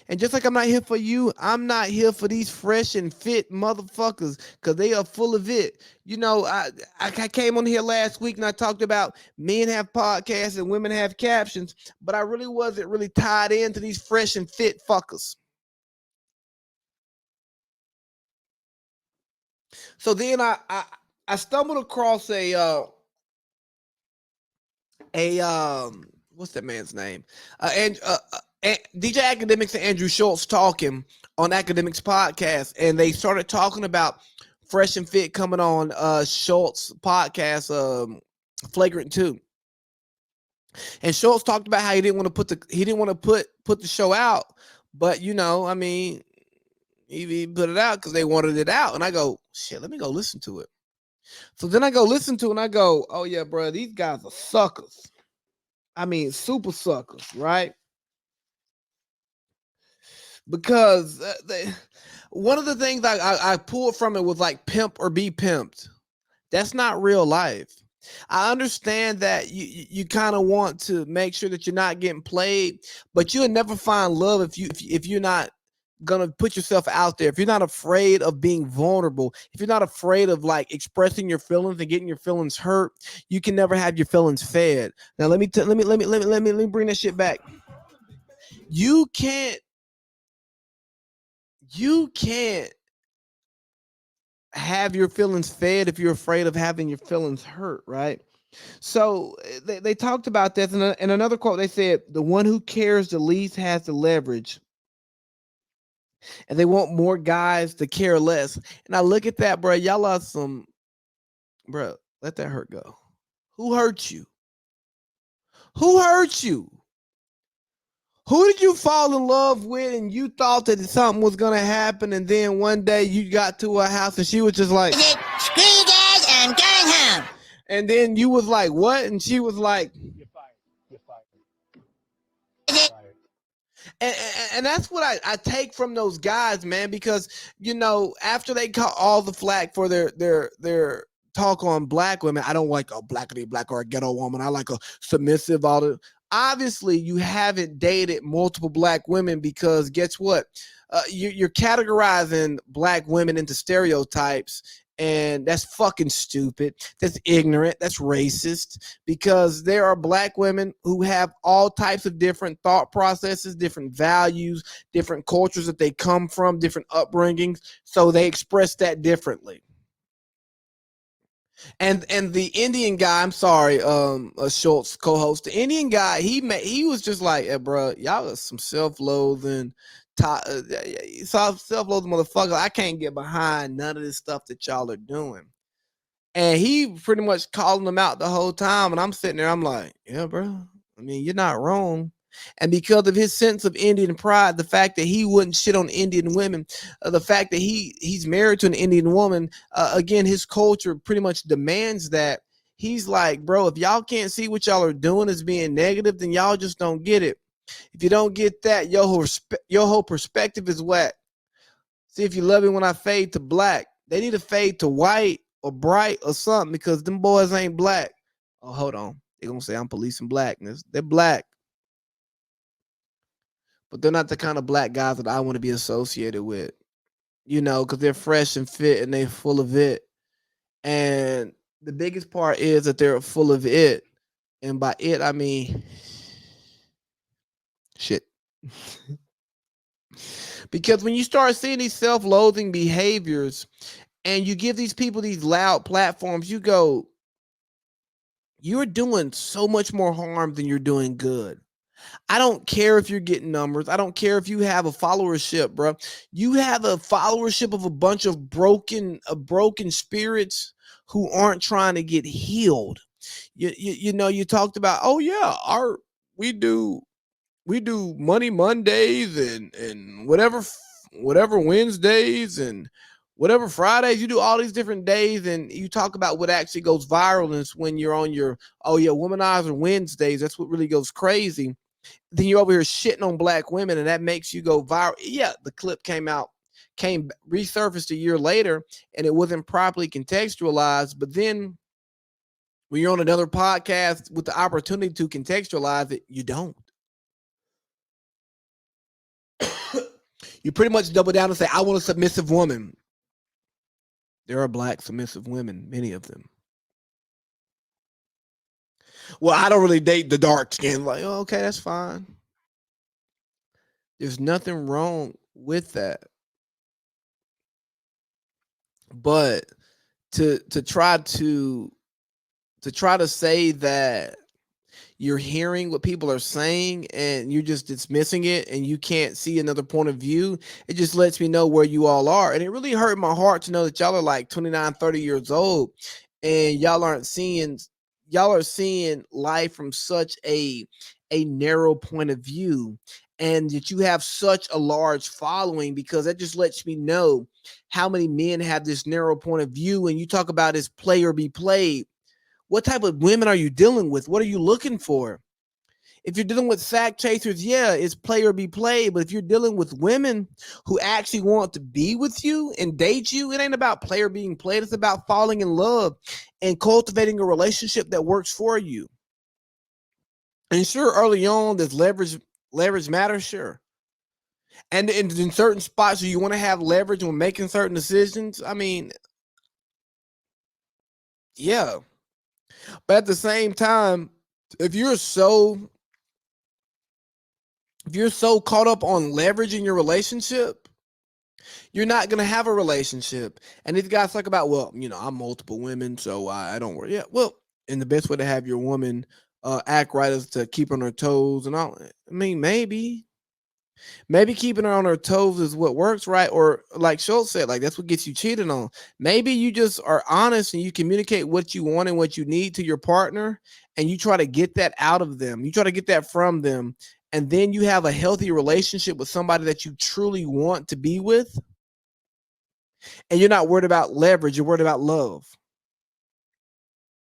And just like I'm not here for you, I'm not here for these fresh and fit motherfuckers because they are full of it. I came on here last week and I talked about men have podcasts and women have captions, but I really wasn't really tied into these fresh and fit fuckers. So then I stumbled across a what's that man's name? DJ Academics and Andrew Schultz talking on Academics podcast, and they started talking about Fresh and Fit coming on Schultz podcast, Flagrant 2. And Schultz talked about how he didn't want to put the show out, but I mean, he put it out because they wanted it out. And I go, shit, let me go listen to it. So then I go listen to it and I go, oh yeah, bro, these guys are suckers. I mean, super suckers, right? Because one of the things I pulled from it was like pimp or be pimped. That's not real life. I understand that you kind of want to make sure that you're not getting played, but you'll never find love if you're not gonna put yourself out there. If you're not afraid of being vulnerable, if you're not afraid of like expressing your feelings and getting your feelings hurt, you can never have your feelings fed. Now let me bring that shit back. You can't you can't have your feelings fed if you're afraid of having your feelings hurt, right? So they talked about this in another quote. They said, the one who cares the least has the leverage, and they want more guys to care less. And I look at that, bro. Y'all are some, bro. Let that hurt go. Who hurt you? Who hurt you? Who did you fall in love with and you thought that something was going to happen, and then one day you got to her house and she was just like, screw you guys, I'm going home. And then you was like, what? And she was like, you're fired. You're fired. And that's what I take from those guys, man, because after they caught all the flack for their talk on black women, I don't like a black or a ghetto woman. I like a submissive. All the obviously you haven't dated multiple black women because guess what? You're categorizing black women into stereotypes, and that's fucking stupid. That's ignorant. That's racist, because there are black women who have all types of different thought processes, different values, different cultures that they come from, different upbringings. So they express that differently. And the Indian guy, I'm sorry, Schultz co-host, the Indian guy, he was just like, hey, bro, y'all are some self-loathing, self-loathing motherfucker. I can't get behind none of this stuff that y'all are doing. And he pretty much calling them out the whole time. And I'm sitting there, I'm like, yeah, bro. I mean, you're not wrong. And because of his sense of Indian pride, the fact that he wouldn't shit on Indian women, the fact that he's married to an Indian woman, again, his culture pretty much demands that. He's like, bro, if y'all can't see what y'all are doing as being negative, then y'all just don't get it. If you don't get that, your whole perspective is whack. See, if you love me when I fade to black, they need to fade to white or bright or something, because them boys ain't black. Oh, hold on. They're going to say I'm policing blackness. They're black, but they're not the kind of black guys that I want to be associated with, because they're fresh and fit and they're full of it. And the biggest part is that they're full of it. And by it, I mean shit. Because when you start seeing these self-loathing behaviors and you give these people these loud platforms, you go, you're doing so much more harm than you're doing good. I don't care if you're getting numbers. I don't care if you have a followership, bro. You have a followership of a bunch of broken spirits who aren't trying to get healed. You talked about, oh yeah, we do Money Mondays and whatever Wednesdays and whatever Fridays. You do all these different days, and you talk about what actually goes viral. And it's when you're on your, oh yeah, Womanizer Wednesdays. That's what really goes crazy. Then you're over here shitting on black women, and that makes you go viral. Yeah, the clip resurfaced a year later, and it wasn't properly contextualized. But then when you're on another podcast with the opportunity to contextualize it, you don't. You pretty much double down and say, I want a submissive woman. There are black submissive women, many of them. Well, I don't really date the dark skin. Like, oh, okay, that's fine. There's nothing wrong with that. But to try to say that you're hearing what people are saying and you're just dismissing it and you can't see another point of view, it just lets me know where you all are. And it really hurt my heart to know that y'all are like 29, 30 years old and y'all are seeing life from such a narrow point of view, and that you have such a large following, because that just lets me know how many men have this narrow point of view. And you talk about this play or be played. What type of women are you dealing with? What are you looking for? If you're dealing with sack chasers, yeah, it's play or be played. But if you're dealing with women who actually want to be with you and date you, it ain't about play or being played. It's about falling in love and cultivating a relationship that works for you. And sure, early on, does leverage matter? Sure. And in certain spots where you want to have leverage when making certain decisions, I mean, yeah. But at the same time, if you're so caught up on leverage in your relationship, you're not going to have a relationship. And these guys talk about, well, I'm multiple women, so I don't worry. Yeah, well, and the best way to have your woman act right is to keep on her toes and all. I mean, maybe keeping her on her toes is what works, right? Or like Schultz said, like that's what gets you cheated on. Maybe you just are honest and you communicate what you want and what you need to your partner, and you try to get that out of them. You try to get that from them, and then you have a healthy relationship with somebody that you truly want to be with, and you're not worried about leverage. You're worried about love.